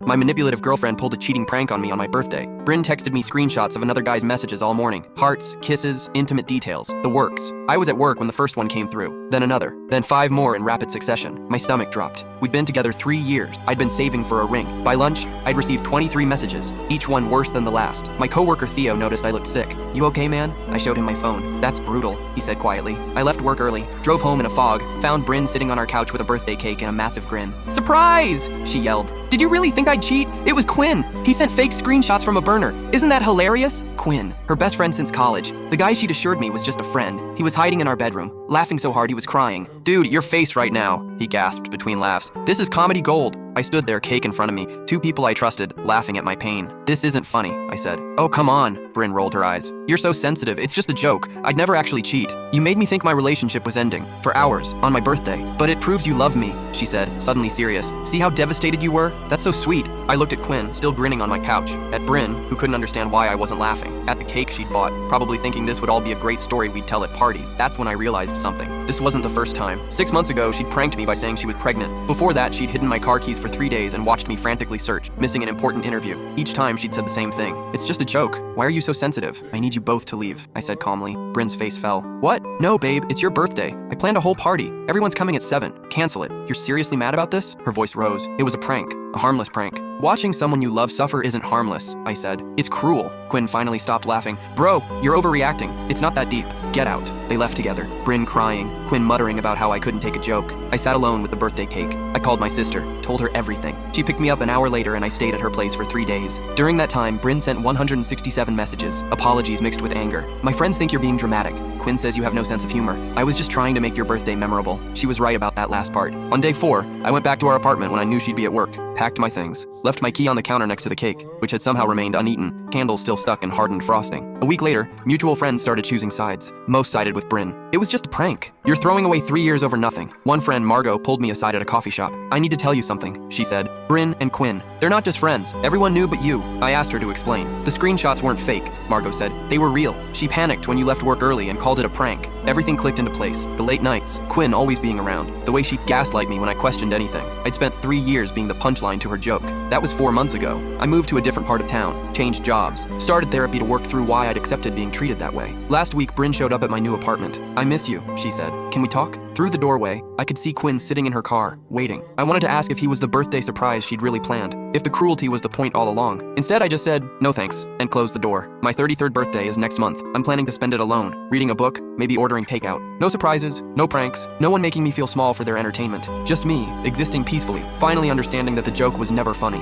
My manipulative girlfriend pulled a cheating prank on me on my birthday. Bryn texted me screenshots of another guy's messages all morning. Hearts, kisses, intimate details, the works. I was at work when the first one came through, then another, then 5 more in rapid succession. My stomach dropped. We'd been together 3 years. I'd been saving for a ring. By lunch, I'd received 23 messages, each one worse than the last. My coworker Theo noticed I looked sick. "You okay, man?" I showed him my phone. "That's brutal," he said quietly. I left work early, drove home in a fog, found Bryn sitting on our couch with a birthday cake and a massive grin. "Surprise!" she yelled. "Did you really think I'd cheat? It was Quinn. He sent fake screenshots from a burner. Isn't that hilarious?" Quinn, her best friend since college. The guy she'd assured me was just a friend. He was hiding in our bedroom, laughing so hard he was crying. "Dude, your face right now," he gasped between laughs. "This is comedy gold." I stood there, cake in front of me, 2 people I trusted, laughing at my pain. "This isn't funny," I said. "Oh, come on," Bryn rolled her eyes. "You're so sensitive. It's just a joke. I'd never actually cheat. You made me think my relationship was ending, for hours, on my birthday. But it proves you love me," she said, suddenly serious. "See how devastated you were? That's so sweet." I looked at Quinn, still grinning on my couch, at Bryn, who couldn't understand why I wasn't laughing, at the cake she'd bought, probably thinking this would all be a great story we'd tell at parties. That's when I realized something. This wasn't the first time. 6 months ago, she'd pranked me by saying she was pregnant. Before that, she'd hidden my car keys for 3 days and watched me frantically search, missing an important interview. Each time, she'd said the same thing. "It's just a joke. Why are you so sensitive? I need you both to leave," I said calmly. Bryn's face fell. "What? No, babe, it's your birthday. I planned a whole party. Everyone's coming at 7. Cancel it. You're seriously mad about this?" Her voice rose. "It was a prank. A harmless prank." "Watching someone you love suffer isn't harmless," I said. "It's cruel." Quinn finally stopped laughing. "Bro, you're overreacting. It's not that deep. Get out." They left together, Bryn crying, Quinn muttering about how I couldn't take a joke. I sat alone with the birthday cake. I called my sister, told her everything. She picked me up an hour later and I stayed at her place for 3 days. During that time, Bryn sent 167 messages, apologies mixed with anger. "My friends think you're being dramatic. Quinn says you have no sense of humor. I was just trying to make your birthday memorable." She was right about that last part. On day 4, I went back to our apartment when I knew she'd be at work, packed my things, left my key on the counter next to the cake, which had somehow remained uneaten, candles still stuck in hardened frosting. A week later, mutual friends started choosing sides. Most sided with Bryn. "It was just a prank. You're throwing away 3 years over nothing." One friend, Margot, pulled me aside at a coffee shop. "I need to tell you something," she said. "Bryn and Quinn, they're not just friends. Everyone knew but you." I asked her to explain. "The screenshots weren't fake," Margot said. "They were real. She panicked when you left work early and called it a prank. Everything clicked into place. The late nights, Quinn always being around, the way she'd gaslight me when I questioned anything. I'd spent 3 years being the punchline to her joke. That was 4 months ago. I moved to a different part of town, changed jobs, started therapy to work through why I'd accepted being treated that way. Last week, Bryn showed up at my new apartment. "I miss you," she said. "Can we talk?" Through the doorway, I could see Quinn sitting in her car, waiting. I wanted to ask if he was the birthday surprise she'd really planned, if the cruelty was the point all along. Instead, I just said, "No thanks," and closed the door. My 33rd birthday is next month. I'm planning to spend it alone, reading a book, maybe ordering takeout. No surprises, no pranks, no one making me feel small for their entertainment. Just me, existing peacefully, finally understanding that the joke was never funny.